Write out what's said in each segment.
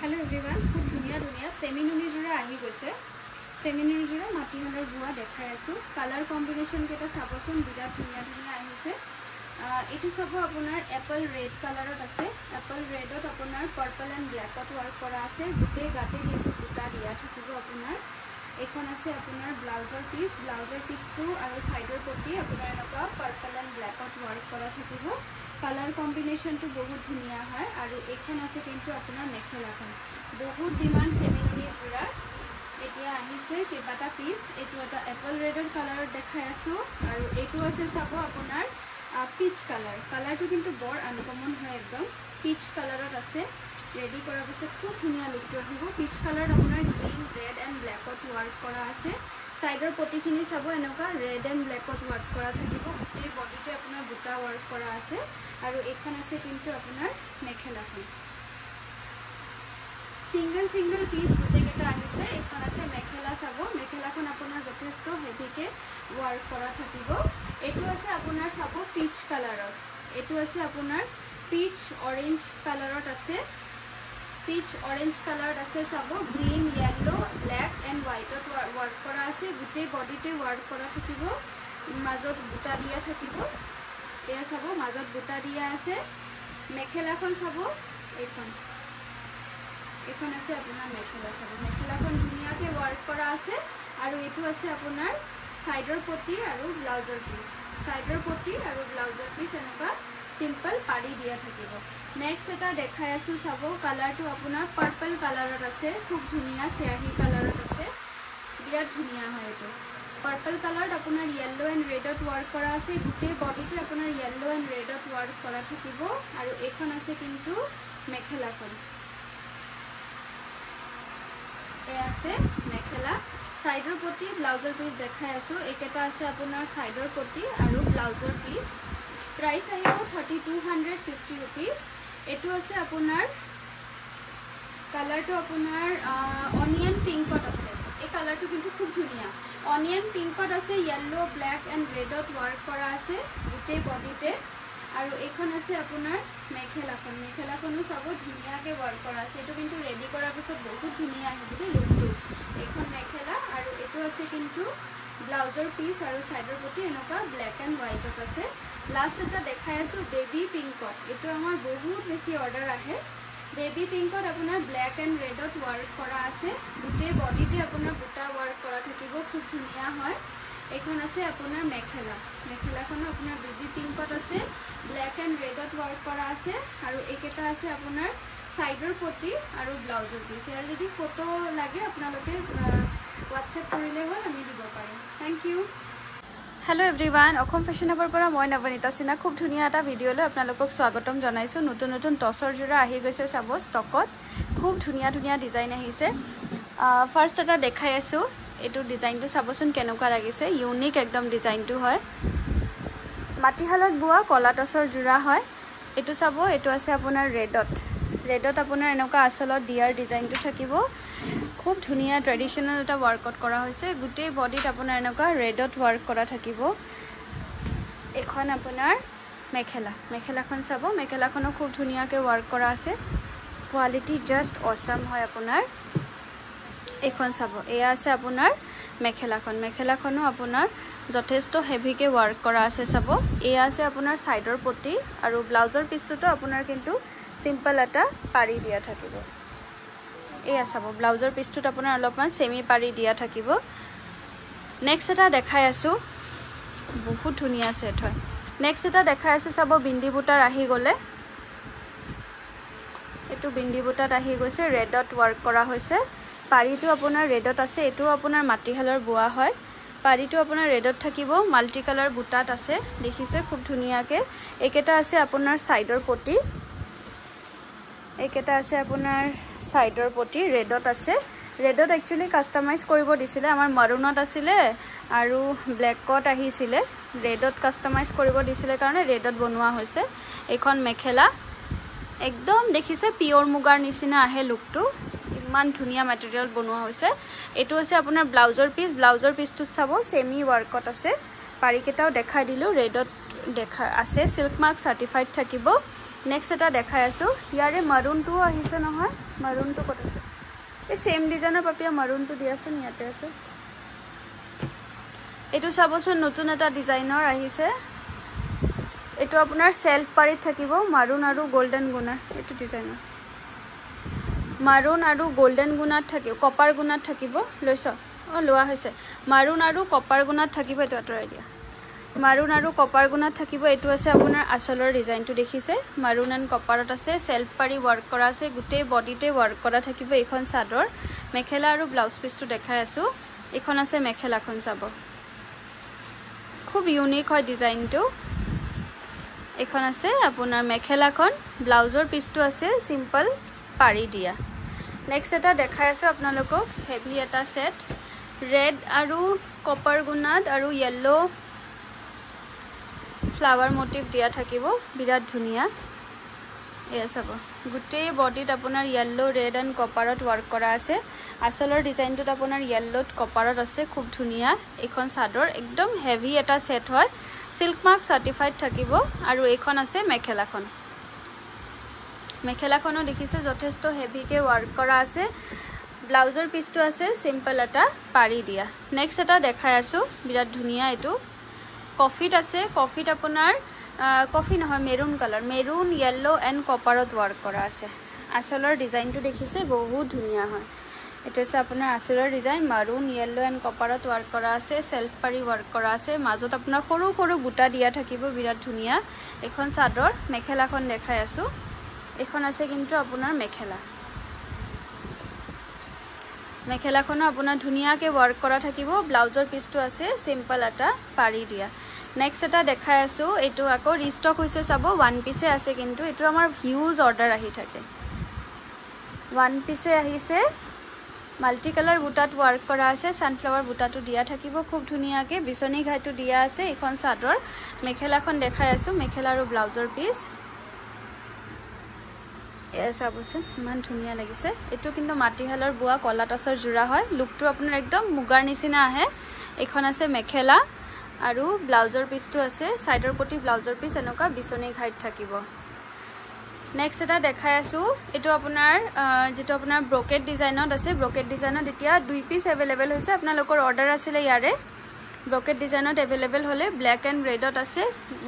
Hello everyone, খুব ধুনিয়া ধুনিয়া সেমিনুনি জোৰা আহি গৈছে সেমিনুনি জোৰা মাটিহালৰ বুৱা দেখাই আছো কালাৰ কম্বিনেশন কেটা চাবচোন বিৰাট ধুনিয়া ধুনিয়া আহিছে এটো সব আপোনাৰ এপল ৰেড কালাৰত আছে এপল ৰেডত আপোনাৰ পাৰ্পল এন্ড ব্ল্যাকত ওয়াৰ্ক কৰা আছে গুটে গাতে কিন্তু বুটা দিয়া থাকিব আপোনাৰ এখন আছে আপোনাৰ ব্লাউজৰ পিসটো আৰু সাইডৰ পটি আপোনাৰ এনেকুৱা পাৰ্পল এন্ড ব্ল্যাকত ওয়াৰ্ক কৰা থাকিব কালাৰ কম্বিনেশনটো বহুত ধুনিয়া হয় আৰু এখন আছে কিন্তু আপোনাৰ মেখেলাখন বহুত ডিমান্ড সেমিনুনি জোৰা এতিয়া আহিছে কেবাটা পিস এটো এটা এপল ৰেডৰ কালাৰত দেখাই আছো আৰু এটো আছে চাব আপোনাৰ পিচ কালাৰটো কিন্তু বৰ আনকমন হয় একদম পিচ কালাৰত আছে ৰেডি কৰাৰ পিছত খুব ধুনিয়া লুকটো আহিব পিচ কালাৰত আপোনাৰ গ্ৰীন ৰেড এন্ড ব্ল্যাকত ওয়াৰ্ক কৰা আছে সাইডৰ পটিখিনি চাব এনেকুৱা ৰেড এন্ড ব্ল্যাকত ওয়াৰ্ক কৰা থাকিব গোটেই বডিতে আপোনাৰ বুটা ওয়াৰ্ক কৰা আছে আৰু এখন আছে কিন্তু আপোনাৰ মেখেলাখন সিঙ্গল পিস গুটেকেটা আহিছে এখন আছে মেখেলা চাব মেখেলাখন আপোনাৰ যথেষ্ট হেভিকে ওয়াৰ্ক কৰা থাকিব এটো আছে আপোনাৰ চাব পিচ কালাৰত এটো আছে আপোনাৰ পিচ অৰেঞ্জ কালাৰত আছে পিচ অৰেঞ্জ কালাৰত আছে চাব গ্ৰীন ইয়েলো ব্ল্যাক এন্ড হোৱাইটত ওয়াৰ্ক কৰা আছে গুটেই বডিতে ওয়াৰ্ক কৰা থাকিব মাজত বুটা দিয়া থাকিব এয়া চাব মাজত বুটা দিয়া আছে মেখেলাখন চাব এখন আছে আপোনাৰ মেখেলা চাব মেখেলাখন ধুনিয়াকে ওয়াৰ্ক কৰা আছে আৰু এটো আছে আপোনাৰ সাইডৰ পটি আৰু ব্লাউজৰ পিস এনেকুৱা সিম্পল পাৰি দিয়া থাকিব নেক্সট এটা দেখাই আছো চাব কালাৰটো আপোনাৰ পাৰ্পল কালাৰত আছে খুব ধুনিয়া সেয়াহি কালাৰত আছে বিৰাট ধুনিয়া হয় এটো পাৰ্পল কালাৰত আপোনাৰ ইয়েলো এন্ড ৰেডত ওয়াৰ্ক কৰা আছে গুটেই বডিতে আপোনাৰ ইয়েলো এন্ড ৰেডত ওয়াৰ্ক কৰা থাকিব আৰু এখন আছে কিন্তু মেখেলাখন এ আছে মেখেলা সাইডৰ পটি ব্লাউজৰ পিস দেখাই আছো একেটা আছে আপোনাৰ সাইডৰ পটি আৰু ব্লাউজৰ পিস প্ৰাইস আহিব 3250 रुपीस এটো আছে আপোনাৰ কালাৰটো আপোনাৰ অনিয়ন পিংকত আছে এই কালাৰটো কিন্তু খুব ধুনিয়া অনিয়ন পিংকত আছে ইয়েলো ব্ল্যাক এন্ড ৰেডত ওয়াৰ্ক কৰা আছে গুটেই বডিতে আৰু এখন আছে আপোনাৰ মেখেলাখনো চাব ধুনিয়াকে ওয়াৰ্ক কৰা আছে এটো কিন্তু ৰেডি কৰাৰ পিছত বহুত ধুনিয়া আহিব লুকটো এখন মেখেলা আৰু এটো আছে কিন্তু ব্লাউজৰ পিস আৰু সাইডৰ পটি এনেকুৱা ব্ল্যাক এন্ড হোৱাইটত আছে লাষ্ট এটা দেখাই আছো বেবি পিংকত এটো আমাৰ বহুত বেছি অৰ্ডাৰ আহে বেবি পিংকত আপোনাৰ ব্ল্যাক এন্ড ৰেডত ওয়াৰ্ক কৰা আছে গুটেই বডিতে আপোনাৰ বুটা ওয়াৰ্ক কৰা থাকিব খুব ধুনিয়া হয় এখন আছে আপোনাৰ মেখেলাখনো আপোনাৰ বেবি পিংকত আছে ব্ল্যাক এন্ড ৰেডত ওয়াৰ্ক কৰা আছে আৰু একেটা আছে আপোনাৰ সাইডৰ পটি আৰু ব্লাউজৰ পিস ইয়াৰ যদি ফটো লাগে আপোনালোকে WhatsApp কৰিলে হ'ল আমি দিব পাৰিম thank you hello' everyone Assam fashion হাবৰ পৰা মই নৱনীতা সিনা খুব ধুনিয়া এটা ভিডিঅ'লৈ আপোনালোকক স্বাগতম জনাইছো নতুন টছৰ জোৰা আহি গৈছে চাব ষ্টকত খুব ধুনিয়া ডিজাইন আহিছে ফাৰ্স্ট এটা দেখাই আছো এটো ডিজাইনটো চাবচোন কেনেকুৱা লাগিছে ইউনিক একদম ডিজাইনটো হয় মাটিহালত বুৱা কলা টছৰ জোৰা হয় এটো চাব এটো আছে আপোনাৰ ৰেডত আপোনাৰ এনেকুৱা আচলত ডিয়াৰ ডিজাইনটো থাকিব খুব ধুনিয়া ট্ৰেডিশনাল এটা ওয়াৰ্কত কৰা হৈছে গুটেই বডিত আপোনাৰ এনেকুৱা ৰেডত ওয়াৰ্ক কৰা থাকিব এখন আপোনাৰ মেখেলাখন চাব মেখেলাখনো খুব ধুনিয়াকে ওয়াৰ্ক কৰা আছে কোৱালিটি জাস্ট অসাম হয় আপোনাৰ এখন চাব এয়া আছে আপোনাৰ মেখেলাখনো আপোনাৰ যথেষ্ট হেভিকে ওয়াৰ্ক কৰা আছে চাব এয়া আছে আপোনাৰ সাইডৰ পটি আৰু ব্লাউজৰ পিসটোটো আপোনাৰ কিন্তু সিম্পল এটা পাৰি দিয়া থাকিব এয়া চাব ব্লাউজৰ পিসটোত আপোনাৰ অলপমান সেমি পাৰি দিয়া থাকিব নেক্সট এটা দেখাই আছো বহুত ধুনিয়া সেট হয় নেক্সট এটা দেখাই আছো চাব বিন্দি বুটাৰ আহি গলে এটো বিন্দি বুটাত আহি গৈছে ৰেডত ওয়াৰ্ক কৰা হৈছে পাৰিটো আপোনাৰ ৰেডত আছে এটো আপোনাৰ মাটিহালৰ বুৱা হয় পাৰিটো আপোনাৰ ৰেডত থাকিব মাল্টি কালাৰ বুটাত আছে দেখিছে খুব ধুনিয়াকে একেটা আছে আপোনাৰ সাইডৰ পটি একেটা আছে আপোনাৰ সাইডৰ পটি ৰেডত আছে ৰেডত একচুয়ালি কাস্টমাইজ কৰিব দিছিলে আমাৰ মাৰুনত আছিলে আৰু ব্ল্যাকত আহিছিলে ৰেডত কাস্টমাইজ কৰিব দিছিলে কাৰণে ৰেডত বনোৱা হৈছে এখন মেখেলা একদম দেখিছে পিওৰ মুগাৰ নিচিনা আহে লুকটো ইমান ধুনিয়া ম্যাটেৰিয়েল বনোৱা হৈছে এটো আছে আপোনাৰ ব্লাউজৰ পিসটো চাব সেমি ওয়াৰ্কত আছে পাৰিকেটাও দেখাই দিলো ৰেডত দেখা আছে সিল্ক মাৰ্ক সাৰ্টিফাইড থাকিব নেক্সট এটা দেখাই আছো ইয়াৰে মাৰুনটো আহিছে নহয় মাৰুনটো কত আছে এই সেম ডিজাইনৰ পাপিয়া মাৰুনটো দিয়াছো ইয়াতে আছে এটো চাবচোন নতুন এটা ডিজাইনৰ আহিছে এটো আপোনাৰ সেলফ পাৰিত থাকিব মাৰুন আৰু গোল্ডেন গুণা এটো ডিজাইনৰ মাৰুন আৰু গোল্ডেন গুণাত থাকিব কপাৰ গুণাত থাকিব লৈছ লোৱা হৈছে মাৰুন আৰু কপাৰ গুণাত থাকিব এটো আতৰাই দিয়া মাৰুন আৰু কপাৰ গুণাত থাকিব এটো আছে আপোনাৰ আসলৰ ডিজাইনটো দেখিছে মাৰুন এণ্ড কপাৰত আছে সেলফ পাৰি ওয়াৰ্ক কৰা আছে গুটেই বডিতে ওয়াৰ্ক কৰা থাকিব এইখন চাদৰ মেখেলা আৰু ব্লাউজ পিসটো দেখাই আছো এইখন আছে মেখেলাখন চাব খুব ইউনিক হয় ডিজাইনটো এইখন আছে আপোনাৰ মেখেলাখন ব্লাউজৰ পিসটো আছে সিম্পল পাৰি দিয়া নেক্সট এটা দেখাই আছো আপোনালোকক হেভি এটা সেট ৰেড আৰু কপাৰ গুণাত আৰু ইয়েলো ফ্লাৱাৰ মোটিভ দিয়া থাকিব বিৰাট ধুনিয়া এয়া চাব গুটেই বডিত আপোনাৰ ইয়েলো ৰেড এণ্ড কপাৰত ওয়াৰ্ক কৰা আছে আসলৰ ডিজাইনটোত আপোনাৰ ইয়েলোত কপাৰত আছে খুব ধুনিয়া এইখন চাদৰ একদম হেভি এটা সেট হয় সিল্ক মাৰ্ক সাৰ্টিফাইড থাকিব আৰু এইখন আছে মেখেলাখন মেখেলাখনো দেখিছে যথেষ্ট হেভিকে ওয়াৰ্ক কৰা আছে ব্লাউজৰ পিসটো আছে সিম্পল এটা পাৰি দিয়া নেক্সট এটা দেখাই আছো বিৰাট ধুনিয়া এটো কফিত আছে কফিত আপোনাৰ কফি নহয় maroon colour maroon yellow and কপাৰত ওয়াৰ্ক কৰা আছে আসলৰ ডিজাইনটো দেখিছে বহুত ধুনিয়া হয় এটো আছে আপোনাৰ আসলৰ ডিজাইন মাৰুন ইয়েলো এণ্ড কপাৰত ওয়াৰ্ক কৰা আছে সেলফ পাৰি ওয়াৰ্ক কৰা আছে মাজত আপোনাৰ সৰু সৰু বুটা দিয়া থাকিব বিৰাট ধুনিয়া এখন চাদৰ মেখেলাখন দেখাই আছো এখন আছে কিন্তু আপোনাৰ মেখেলা মেখেলাখনো আপোনাৰ ধুনিয়াকে ওয়াৰ্ক কৰা থাকিব ব্লাউজৰ পিসটো আছে সিম্পল এটা পাৰি দিয়া নেক্সট এটা দেখাই আছো এটো আকৌ ৰিস্টক হৈছে চাব ওয়ান পিসে আছে কিন্তু এটো আমাৰ হিউজ অৰ্ডাৰ আহি থাকে ওয়ান পিসে আহিছে মাল্টি কালাৰ বুটাত ওয়াৰ্ক কৰা আছে সানফ্লাৱাৰ বুটাটো দিয়া থাকিব খুব ধুনিয়াকে বিছনি ঘাইটো দিয়া আছে এখন চাদৰ মেখেলাখন দেখাই আছো মেখেলা আৰু ব্লাউজৰ পিস এসা বসে মান ধুনিয়া লাগিছে এটো কিন্তু মাটিহালৰ বুয়া কলা টছৰ জোৰা হয় লুকটো আপোনাৰ একদম মুগাৰ নিচিনা আহে এখন আছে মেখেলা আৰু ব্লাউজৰ পিসটো আছে সাইডৰ পটি ব্লাউজৰ পিস এনেকা বিছনি ঘাইত থাকিব নেক্সট এটা দেখাই আছো এটো আপোনাৰ যেটো আপোনাৰ ব্ৰকেট ডিজাইনত আছে ব্ৰকেট ডিজাইনত এতিয়া দুই পিস अवेलेबल হৈছে আপোনালোকৰ অৰ্ডাৰ আছিল ইয়াৰে ব্ৰকেট ডিজাইনত अवेलेबल হলে ব্ল্যাক এণ্ড ৰেডত আছে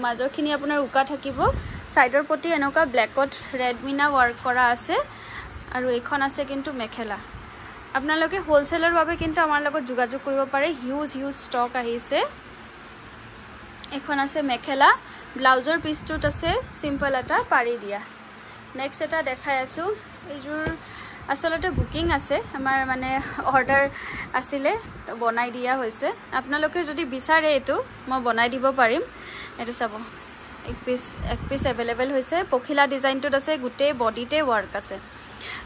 মাজৰখিনি আপোনাৰ উকা থাকিব সাইডৰ পটি এনেকা ব্ল্যাকত ৰেড মিনা ওয়াৰ্ক কৰা আছে আৰু এইখন আছে কিন্তু মেখেলা আপোনালোকে হোলসেলৰ বাবে কিন্তু আমাৰ লগত যোগাযোগ কৰিব পাৰে হিউজ ষ্টক আহিছে এখন আছে মেখেলা ব্লাউজৰ পিসটোত আছে সিম্পল এটা পাৰি দিয়া নেক্সট এটা দেখাই আছো এইজোৰ আসলতে বুকিং আছে আমাৰ মানে অৰ্ডাৰ আছিলে বনাই দিয়া হৈছে আপোনালোকে যদি বিচাৰে এটো মই বনাই দিব পাৰিম এটো চাব এক পিস अवेलेबल হৈছে পখিলা ডিজাইনটোত আছে গুটেই বডিতে ওয়াৰ্ক আছে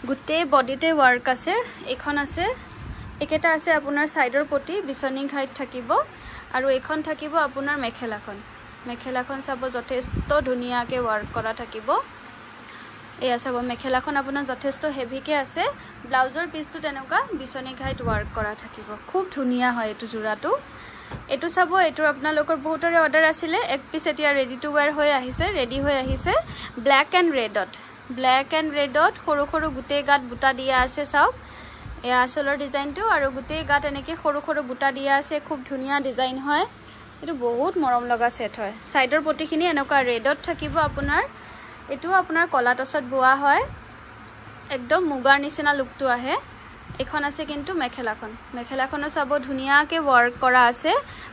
গুটেই বডিতে ওয়াৰ্ক আছে এখন আছে একেটা আছে আপোনাৰ সাইডৰ পটি বিছনি ঘাইত থাকিব আৰু এখন থাকিব আপোনাৰ মেখেলাখন চাব যথেষ্ট ধুনিয়াকে ওয়াৰ্ক কৰা থাকিব এয়া চাব মেখেলাখন আপোনাৰ যথেষ্ট হেভিকে আছে ব্লাউজৰ পিসটো তেনেকা বিছনি ঘাইত ওয়াৰ্ক কৰা থাকিব খুব ধুনিয়া হয় এটো জোৰাটো এটো চাব এটো আপোনালোকৰ বহুতৰে অৰ্ডাৰ আছিল এক পিস এতিয়া ৰেডি টু ওয়্যাৰ হৈ আহিছে ৰেডি হৈ আহিছে ব্ল্যাক এণ্ড ৰেডত সৰু সৰু গুটে গাত বুটা দিয়া আছে চাওক এ আসলৰ ডিজাইনটো আৰু গুটে গাত এনেকে সৰু সৰু বুটা দিয়া আছে খুব ধুনিয়া ডিজাইন হয় এটো বহুত মৰম লগা সেট হয় সাইডৰ পটিখিনি এনেকা ৰেডত থাকিব আপোনাৰ এটো আপোনাৰ কলা টছত বোৱা হয় একদম মুগাৰ নিচিনা লুকটো আহে এখন আছে কিন্তু মেখেলাখনো চাব ধুনিয়াকে ওয়াৰ্ক কৰা আছে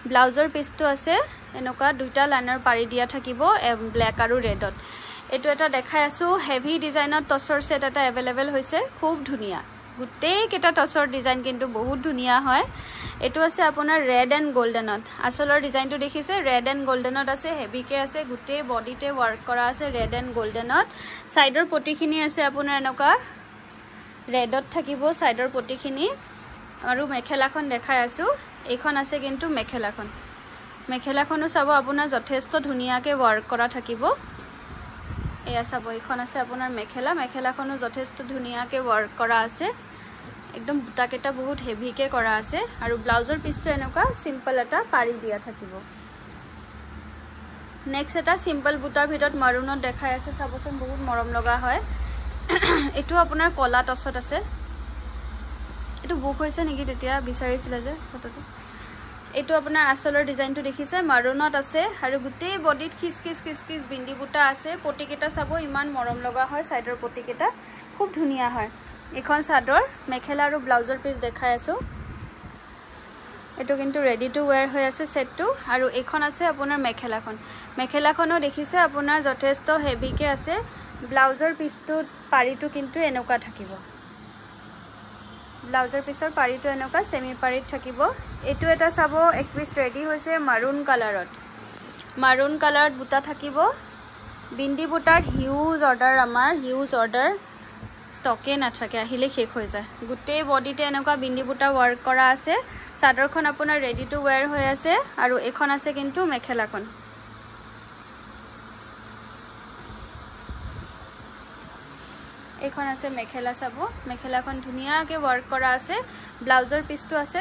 ব্লাউজৰ পিসটো আছে এনেকা দুইটা লাইনৰ পাৰি দিয়া থাকিব ব্ল্যাক আৰু ৰেডত এটো এটা দেখাই আছো হেভি ডিজাইনত টছৰ সেট এটা अवेलेबल হৈছে খুব ধুনিয়া গুটেই কেটা টছৰ ডিজাইন কিন্তু বহুত ধুনিয়া হয় এটো আছে আপোনাৰ ৰেড এণ্ড গোল্ডেনত আসলৰ ডিজাইনটো দেখিছে ৰেড এণ্ড গোল্ডেনত আছে হেভিকে আছে গুটেই বডিতে ওয়াৰ্ক কৰা আছে ৰেড এণ্ড গোল্ডেনত সাইডৰ পটিখিনি আছে আপোনাৰ এনেকা ৰেডত থাকিব সাইডৰ পটিখিনি আৰু মেখেলাখন দেখাই আছো এইখন আছে কিন্তু মেখেলাখনো চাব আপোনাৰ যথেষ্ট ধুনিয়াকে ওয়াৰ্ক কৰা থাকিব এয়া চাব এইখন আছে আপোনাৰ মেখেলাখনো যথেষ্ট ধুনিয়াকে ওয়াৰ্ক কৰা আছে একদম বুটাকেটা বহুত হেভিকে কৰা আছে আৰু ব্লাউজৰ পিসটো এনেকা সিম্পল এটা পাৰি দিয়া থাকিব নেক্সট এটা সিম্পল বুটাৰ ভিতৰত মাৰুনত দেখাই আছে চাবচোন বহুত মৰম লগা হয় এটো আপোনাৰ কলা টছত আছে এটো বুক হৈছে নেকি তেতিয়া বিচাৰিছিল যে ফটোটো এটো আপোনাৰ আসলৰ ডিজাইনটো দেখিছে মাৰুনত আছে আৰু গুটেই বডিত খিস বিন্দি বুটা আছে পটিকেটা চাব ইমান মৰম লগা হয় সাইডৰ পটিকেটা খুব ধুনিয়া হয় এখন চাদৰ মেখেলা আৰু ব্লাউজৰ পিস দেখাই আছো এটো কিন্তু ৰেডি টু ওয়্যাৰ হৈ আছে সেটটো আৰু এখন আছে আপোনাৰ মেখেলাখনো দেখিছে আপোনাৰ যথেষ্ট হেভিকে আছে ব্লাউজৰ পিসটো পাৰিটো কিন্তু এনেকুৱা থাকিব ব্লাউজৰ পিছৰ পাৰিটো এনেকুৱা সেমি পাৰিত থাকিব এটো এটা চাব এক পিস ৰেডি হৈছে মাৰুন কালাৰত বুটা থাকিব বিন্দি বুটাৰ হিউজ অৰ্ডাৰ স্টকে নাথাকে আহিলে শেষ হৈ যায় গুটেই বডিতে এনেকুৱা বিন্দি বুটা ওয়াৰ্ক কৰা আছে চাদৰখন আপোনাৰ ৰেডি টু ওয়্যাৰ হৈ আছে আৰু এখন আছে কিন্তু মেখেলাখন এখন আছে মেখেলা চাব মেখেলাখন ধুনিয়াকে ওয়ার্ক কৰা আছে ব্লাউজৰ পিসটো আছে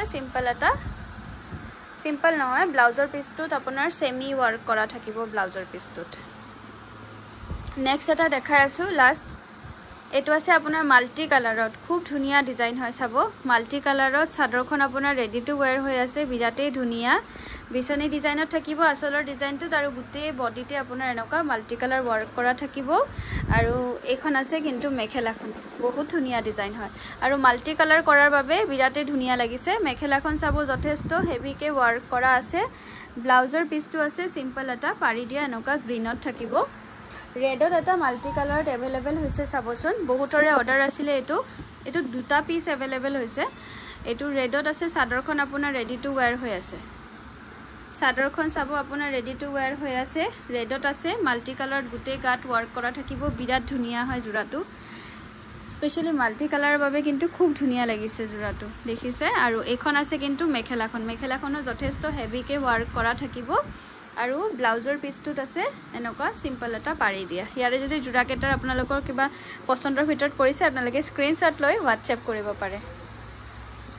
সিম্পল নহয় ব্লাউজৰ পিসটোত আপোনাৰ সেমি ওয়াৰ্ক কৰা থাকিব ব্লাউজৰ পিসটোত নেক্সট এটা দেখাই আছো লাষ্ট এটো আছে আপোনাৰ মাল্টি কালাৰত খুব ধুনিয়া ডিজাইন হয় চাব মাল্টি কালাৰত চাদৰখন আপোনাৰ ৰেডি টু ওয়্যাৰ হৈ আছে বিৰাটেই ধুনিয়া বিছনি ডিজাইনত থাকিব আসলৰ ডিজাইনটো আৰু গুটেই বডিতে আপোনাৰ এনেকুৱা মাল্টি কালাৰ ওয়াৰ্ক কৰা থাকিব আৰু এখন আছে কিন্তু মেখেলাখন বহুত ধুনিয়া ডিজাইন হয় আৰু মাল্টি কালাৰ কৰাৰ বাবে বিৰাটেই ধুনিয়া লাগিছে মেখেলাখন চাব যথেষ্ট হেভিকে ওয়াৰ্ক কৰা আছে ব্লাউজৰ পিসটো আছে সিম্পল এটা পাৰি দিয়া এনেকুৱা গ্ৰীনত থাকিব ৰেডত এটা মাল্টি কালাৰত अवेलेबल হৈছে চাবচোন বহুতৰে অৰ্ডাৰ আছিল এটো দুটা পিস अवेलेबल হৈছে এটো ৰেডত আছে চাদৰখন আপোনাৰ ৰেডি টু ওয়্যাৰ হৈ আছে চাদৰখন চাব আপোনাৰ ৰেডি টু ওয়্যাৰ হৈ আছে ৰেডত আছে মাল্টি কালাৰত গুটে গাত ওয়াৰ্ক কৰা থাকিব বিৰাট ধুনিয়া হয় জোৰাটো স্পেশালি মাল্টি কালাৰৰ বাবে কিন্তু খুব ধুনিয়া লাগিছে জোৰাটো দেখিছে আৰু এখন আছে কিন্তু মেখেলাখনো যথেষ্ট হেভিকে ওয়াৰ্ক কৰা থাকিব আৰু ব্লাউজৰ পিসটোত আছে এনেকুৱা সিম্পল এটা পাৰি দিয়া ইয়াৰে যদি জোৰা কেটাৰ আপোনালোকৰ কিবা পছন্দৰ ভিতৰত পৰিছে আপোনালোকে স্ক্ৰিনশ্বট লৈ WhatsApp কৰিব পাৰে